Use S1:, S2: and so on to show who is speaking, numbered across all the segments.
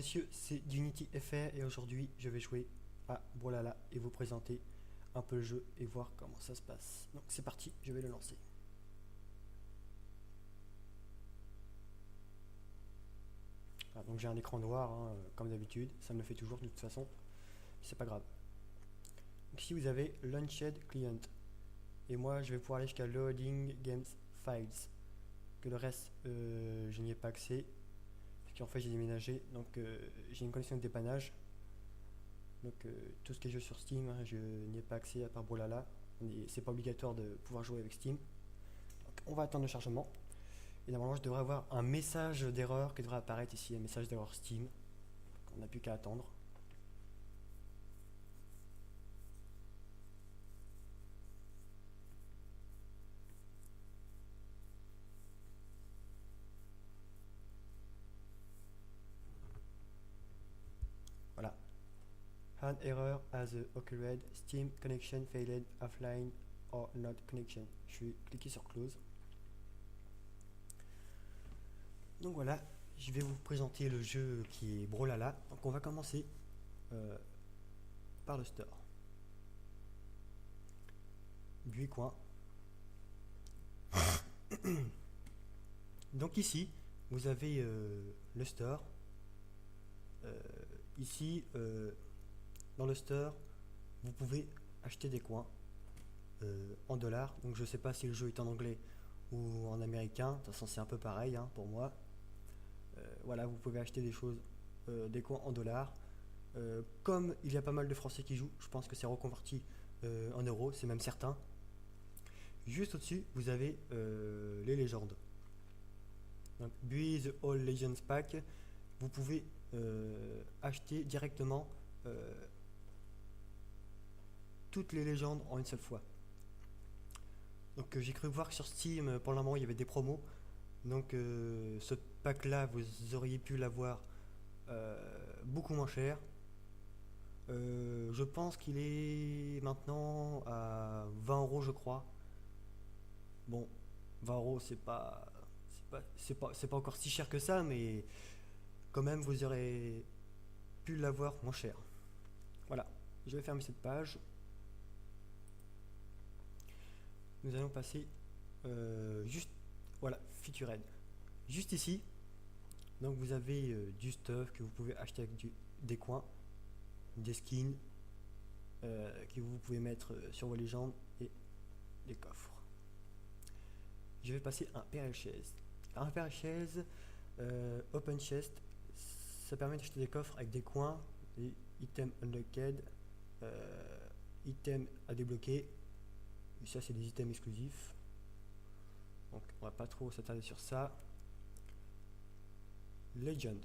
S1: messieurs, c'est Unity FR et aujourd'hui je vais jouer à Brawlhalla et vous présenter un peu le jeu et voir comment ça se passe. Donc c'est parti, je vais le lancer. Donc j'ai un écran noir comme d'habitude, ça me le fait toujours de toute façon, c'est pas grave. Donc ici vous avez Launched Client et moi je vais pouvoir aller jusqu'à Loading Games Files. Que le reste je n'y ai pas accès parce qu'en fait j'ai déménagé, donc j'ai une connexion de dépannage. Donc tout ce qui est jeu sur Steam, je n'y ai pas accès à part Brawlhalla. C'est pas obligatoire de pouvoir jouer avec Steam. Donc, on va attendre le chargement. Et normalement je devrais avoir un message d'erreur qui devrait apparaître ici, un message d'erreur Steam. On n'a plus qu'à attendre. Voilà. An error has occurred. Steam connection failed offline or not connection. Je vais cliquer sur close. Donc voilà, je vais vous présenter le jeu qui est Brawlhalla. Donc on va commencer par le store. Buis coin. Donc ici, vous avez le store. Ici, dans le store, vous pouvez acheter des coins en dollars. Donc je sais pas si le jeu est en anglais ou en américain. De toute façon, c'est un peu pareil pour moi. Voilà, vous pouvez acheter des choses, des coins en dollars. Comme il y a pas mal de Français qui jouent, je pense que c'est reconverti en euros, c'est même certain. Juste au-dessus, vous avez les légendes. Donc, Buy the All Legends Pack, vous pouvez acheter directement toutes les légendes en une seule fois. Donc j'ai cru voir que sur Steam, pour le moment, il y avait des promos. Donc ce pack là, vous auriez pu l'avoir beaucoup moins cher. Je pense qu'il est maintenant à 20 € je crois. Bon, 20 € c'est pas encore si cher que ça, mais quand même vous aurez pu l'avoir moins cher. Voilà, je vais fermer cette page. Nous allons passer juste, voilà, Featured. Juste ici, donc vous avez du stuff que vous pouvez acheter avec des coins, des skins que vous pouvez mettre sur vos légendes et des coffres. Je vais passer un PRL Chest. Un PRL Chest, Open Chest, ça permet d'acheter des coffres avec des coins, des items unlocked, items à débloquer. Et ça, c'est des items exclusifs. Donc, on va pas trop s'attarder sur ça. Legend.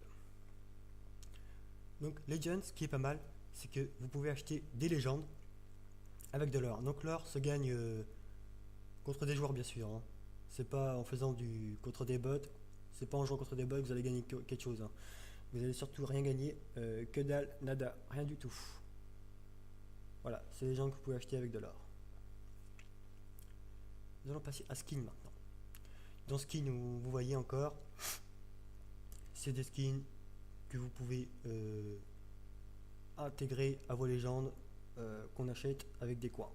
S1: Donc, Legend, ce qui est pas mal, c'est que vous pouvez acheter des légendes avec de l'or. Donc, l'or se gagne contre des joueurs, bien sûr. C'est pas en faisant contre des bots. C'est pas en jouant contre des bugs que vous allez gagner quelque chose. Vous allez surtout rien gagner, que dalle, nada, rien du tout. Voilà, c'est les gens que vous pouvez acheter avec de l'or. Nous allons passer à skin maintenant. Dans skin, vous voyez encore, c'est des skins que vous pouvez intégrer à vos légendes qu'on achète avec des coins.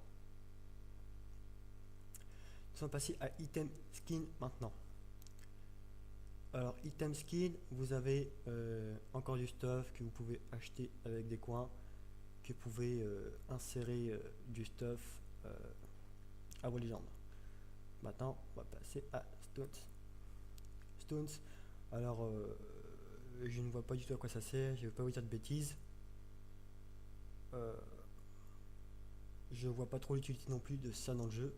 S1: Nous allons passer à item skin maintenant. Alors, item skin, vous avez encore du stuff que vous pouvez acheter avec des coins, que vous pouvez insérer du stuff à vos légendes. Maintenant, on va passer à Stones. Stones, alors je ne vois pas du tout à quoi ça sert, je ne vais pas vous dire de bêtises. Je vois pas trop l'utilité non plus de ça dans le jeu.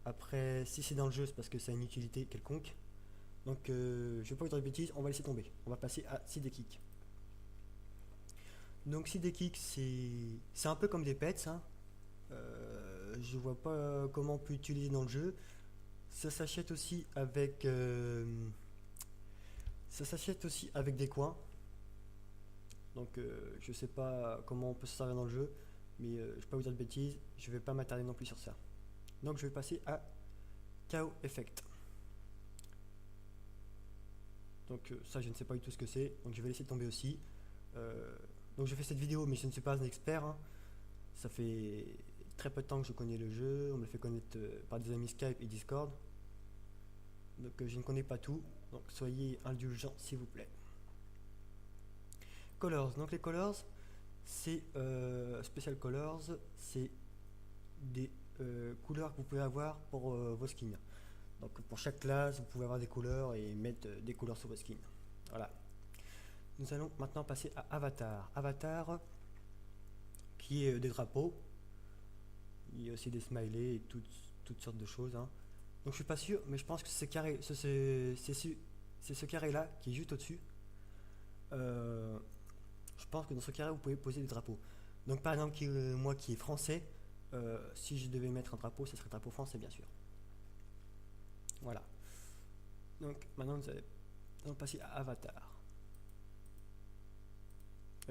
S1: Après, si c'est dans le jeu, c'est parce que ça a une utilité quelconque. Donc je vais pas vous dire de bêtises, on va laisser tomber. On va passer à Sidekick. Donc Sidekick, c'est un peu comme des pets. Je vois pas comment on peut utiliser dans le jeu. Ça s'achète aussi avec des coins. Donc je sais pas comment on peut se servir dans le jeu, mais je vais pas vous dire de bêtises, je vais pas m'attarder non plus sur ça. Donc je vais passer à KO Effect. Donc ça je ne sais pas du tout ce que c'est, donc je vais laisser tomber aussi. Donc je fais cette vidéo, mais je ne suis pas un expert, hein. Ça fait très peu de temps que je connais le jeu. On me le fait connaître par des amis Skype et Discord. Donc je ne connais pas tout. Donc soyez indulgents s'il vous plaît. Colors. Donc les colors, c'est Special Colors, c'est des couleurs que vous pouvez avoir pour vos skins. Donc pour chaque classe, vous pouvez avoir des couleurs et mettre des couleurs sur vos skins. Voilà. Nous allons maintenant passer à Avatar. Avatar, qui est des drapeaux. Il y a aussi des smileys et toutes sortes de choses, hein. Donc je suis pas sûr, mais je pense que c'est carré, c'est ce carré là qui est juste au-dessus. Je pense que dans ce carré vous pouvez poser des drapeaux. Donc par exemple, moi qui est français, si je devais mettre un drapeau, ce serait le drapeau français bien sûr. Voilà. Donc maintenant nous allons passer à Avatar.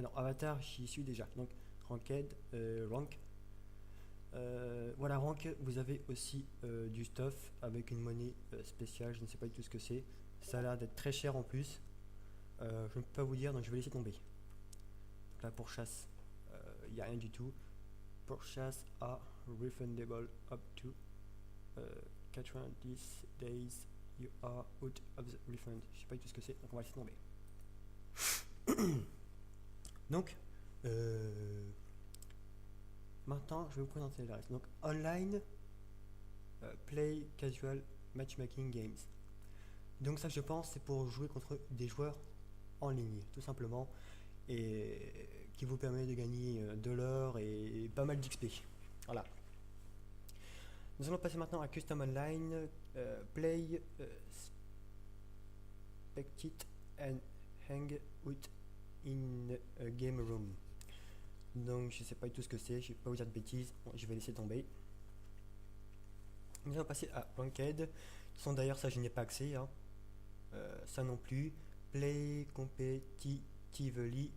S1: Non, Avatar, j'y suis déjà. Donc Ranked, Rank. Voilà, Rank, vous avez aussi du stuff avec une monnaie spéciale, je ne sais pas du tout ce que c'est. Ça a l'air d'être très cher en plus. Je ne peux pas vous dire, donc je vais laisser tomber. Donc là, pour chasse, il n'y a rien du tout. Pour chasse à refundable up to 90 days, you are out of the refund. Je ne sais pas du tout ce que c'est, donc on va laisser tomber. Donc, maintenant, je vais vous présenter le reste. Donc, online, play casual matchmaking games. Donc ça, je pense, c'est pour jouer contre des joueurs en ligne, tout simplement, et qui vous permet de gagner de l'or et pas mal d'XP. Voilà. Nous allons passer maintenant à Custom Online, play, spectate and hang out in a game room. Donc je sais pas du tout ce que c'est, je vais pas vous dire de bêtises, je vais laisser tomber. Nous allons passer à Ranked. D'ailleurs ça je n'y ai pas accès, hein. Ça non plus. Play competitively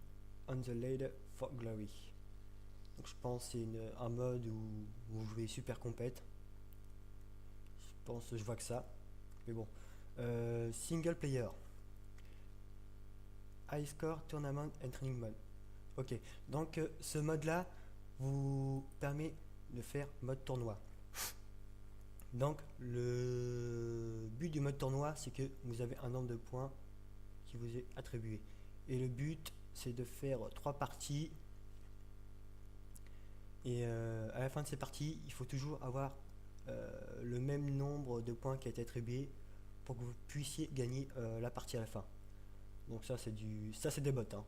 S1: on the ladder for glory. Donc je pense que c'est un mode où vous jouez super compète. Je pense que je vois que ça. Mais bon. Single player. High score tournament and training mode. Ok, donc ce mode là vous permet de faire mode tournoi. Donc le but du mode tournoi, c'est que vous avez un nombre de points qui vous est attribué. Et le but, c'est de faire 3 parties. Et à la fin de ces parties, il faut toujours avoir le même nombre de points qui a été attribué pour que vous puissiez gagner la partie à la fin. Donc ça c'est des bots, hein.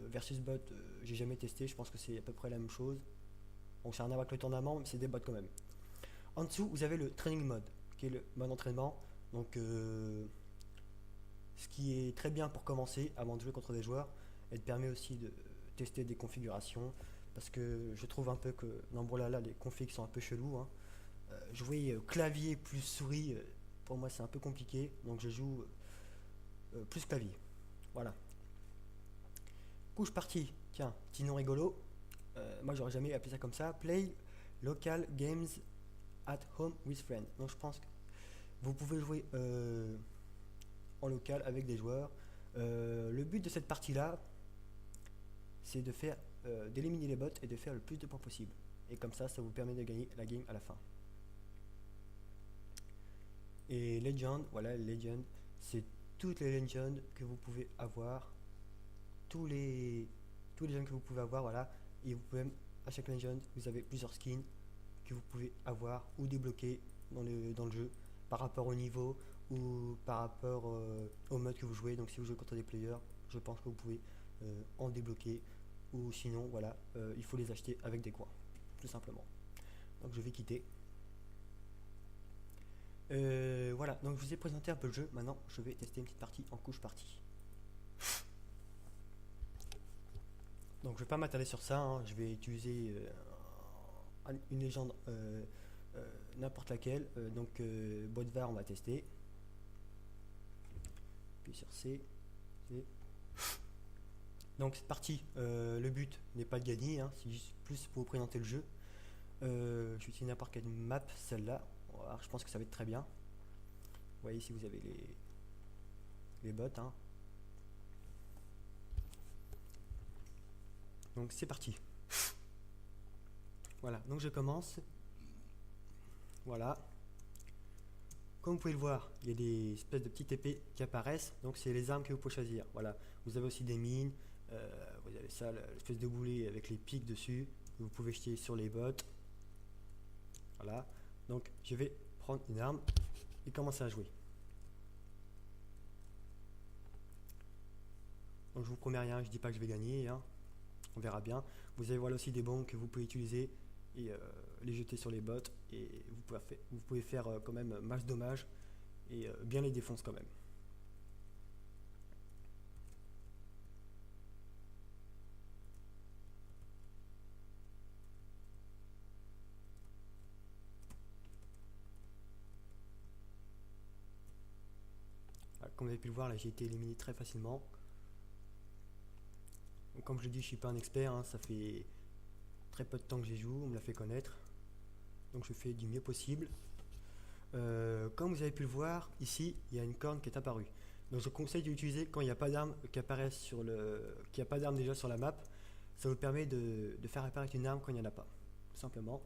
S1: Versus bot, j'ai jamais testé, je pense que c'est à peu près la même chose. Donc ça n'a rien à voir avec le tournament, mais c'est des bots quand même. En dessous, vous avez le training mode, qui est le mode entraînement. Donc ce qui est très bien pour commencer avant de jouer contre des joueurs, et te permet aussi de tester des configurations, parce que je trouve un peu que dans Brawlhalla, les configs sont un peu chelous, hein. Jouer clavier plus souris, pour moi c'est un peu compliqué, donc je joue plus clavier. Voilà. Couche partie, tiens, petit nom rigolo. Moi j'aurais jamais appelé ça comme ça. Play local games at home with friends. Donc je pense que vous pouvez jouer en local avec des joueurs. Le but de cette partie là, c'est de faire d'éliminer les bots et de faire le plus de points possible. Et comme ça vous permet de gagner la game à la fin. Et Legend, voilà, Legend, c'est toutes les Legends que vous pouvez avoir. Tous les legends que vous pouvez avoir, voilà. Et vous pouvez, à chaque legend, vous avez plusieurs skins que vous pouvez avoir ou débloquer dans le jeu par rapport au niveau ou par rapport au mode que vous jouez. Donc si vous jouez contre des players, je pense que vous pouvez en débloquer, ou sinon voilà, il faut les acheter avec des coins, tout simplement. Donc je vais quitter. Voilà, donc je vous ai présenté un peu le jeu. Maintenant je vais tester une petite partie en couche partie. Donc je vais pas m'attarder sur ça, hein. Je vais utiliser une légende n'importe laquelle. Donc Bodvar on va tester. Puis sur C. Donc cette partie, le but n'est pas de gagner, hein, c'est juste plus pour vous présenter le jeu. Je vais utiliser n'importe quelle map, celle-là. Je pense que ça va être très bien. Vous voyez ici vous avez les bots, hein. Donc c'est parti. Voilà, donc je commence. Voilà. Comme vous pouvez le voir, il y a des espèces de petites épées qui apparaissent. Donc c'est les armes que vous pouvez choisir. Voilà. Vous avez aussi des mines. Vous avez ça, l'espèce de boulet avec les pics dessus. Que vous pouvez jeter sur les bottes. Voilà. Donc je vais prendre une arme et commencer à jouer. Donc je vous promets rien, je dis pas que je vais gagner, hein. On verra bien. Vous avez voilà aussi des bombes que vous pouvez utiliser et les jeter sur les bottes et vous pouvez faire quand même masse dommages et bien les défoncer quand même. Voilà, comme vous avez pu le voir, là j'ai été éliminé très facilement. Donc, comme je dis, je suis pas un expert, hein, ça fait très peu de temps que j'y joue, on me l'a fait connaître. Donc je fais du mieux possible. Comme vous avez pu le voir, ici, il y a une corne qui est apparue. Donc je conseille d'utiliser quand il n'y a pas d'arme qui apparaît sur qu'il n'y a pas d'arme déjà sur la map. Ça vous permet de faire apparaître une arme quand il n'y en a pas, tout simplement.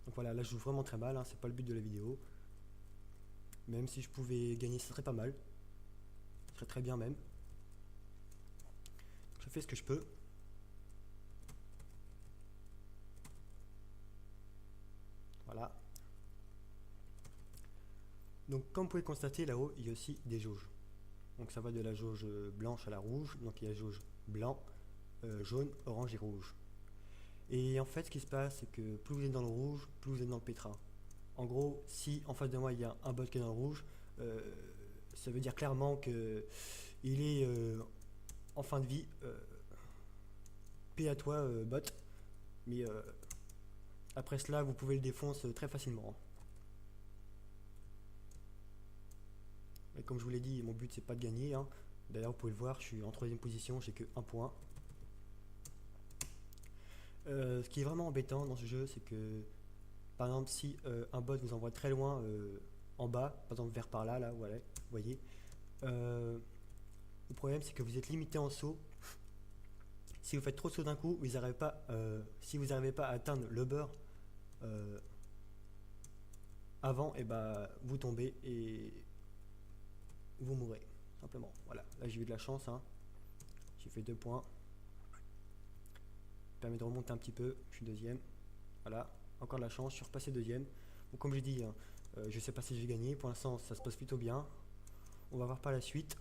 S1: Donc voilà, là je joue vraiment très mal, hein, c'est pas le but de la vidéo. Même si je pouvais gagner, ce serait pas mal. Ce serait très bien même. Je fais ce que je peux. Voilà. Donc comme vous pouvez constater là-haut, il y a aussi des jauges. Donc ça va de la jauge blanche à la rouge. Donc il y a jauge blanc, jaune, orange et rouge. Et en fait ce qui se passe c'est que plus vous êtes dans le rouge, plus vous êtes dans le pétrin. En gros, si en face de moi il y a un bot qui est dans le rouge, ça veut dire clairement que il est en fin de vie. Paix à toi bot. Mais après cela vous pouvez le défoncer très facilement. Et comme je vous l'ai dit, mon but c'est pas de gagner, hein. D'ailleurs vous pouvez le voir, je suis en 3ème position, j'ai que 1 point. Ce qui est vraiment embêtant dans ce jeu, c'est que par exemple si un bot vous envoie très loin en bas, par exemple vers par là, voilà, vous voyez, le problème c'est que vous êtes limité en saut. Si vous faites trop de sauts d'un coup, vous n'arrivez pas, si vous n'arrivez pas à atteindre le beurre avant, et bah vous tombez et vous mourrez, simplement. Voilà, là j'ai eu de la chance, hein. J'ai fait 2 points. Permet de remonter un petit peu, je suis 2ème. Voilà, encore de la chance, je suis repassé 2ème. Donc comme j'ai dit, hein, je sais pas si je vais gagner. Pour l'instant, ça se passe plutôt bien. On va voir par la suite.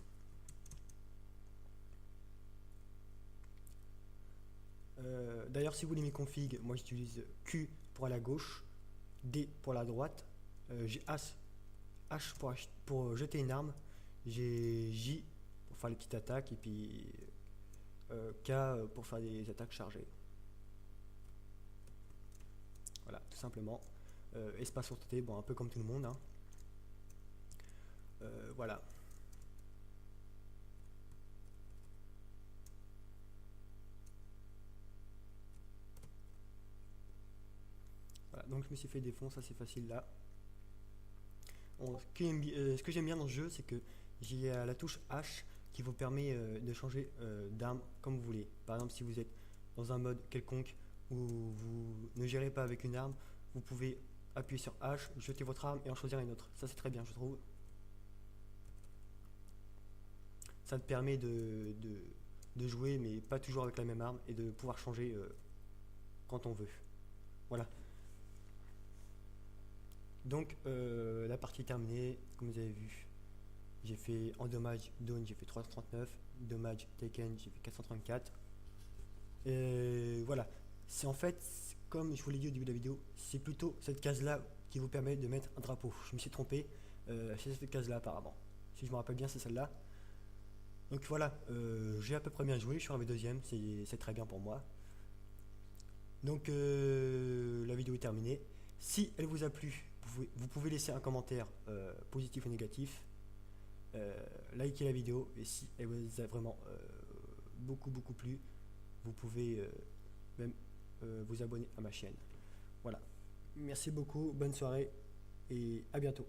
S1: D'ailleurs, si vous voulez mes configs, moi j'utilise Q pour aller à gauche, D pour la droite, j'ai H pour jeter une arme, j'ai J pour faire les petites attaques et puis K pour faire des attaques chargées. Voilà, tout simplement. Espace sur T, bon, un peu comme tout le monde, hein. Voilà. Voilà, donc je me suis fait défoncer assez facile là. Bon, ce que j'aime bien dans ce jeu, c'est que j'ai la touche H qui vous permet de changer d'arme comme vous voulez. Par exemple, si vous êtes dans un mode quelconque où vous ne gérez pas avec une arme, vous pouvez appuyer sur H, jeter votre arme et en choisir une autre. Ça c'est très bien, je trouve. Ça te permet de jouer, mais pas toujours avec la même arme, et de pouvoir changer quand on veut. Voilà. Donc la partie est terminée, comme vous avez vu. J'ai fait en dommage Dawn, j'ai fait 339, dommage Taken, j'ai fait 434. Et voilà, c'est en fait, comme je vous l'ai dit au début de la vidéo, c'est plutôt cette case là qui vous permet de mettre un drapeau. Je me suis trompé, c'est cette case là apparemment. Si je me rappelle bien, c'est celle-là. Donc voilà, j'ai à peu près bien joué, je suis arrivé 2ème, c'est très bien pour moi. Donc la vidéo est terminée. Si elle vous a plu, vous pouvez laisser un commentaire positif ou négatif. Likez la vidéo et si elle vous a vraiment beaucoup plu, vous pouvez même vous abonner à ma chaîne. Voilà. Merci beaucoup, bonne soirée et à bientôt.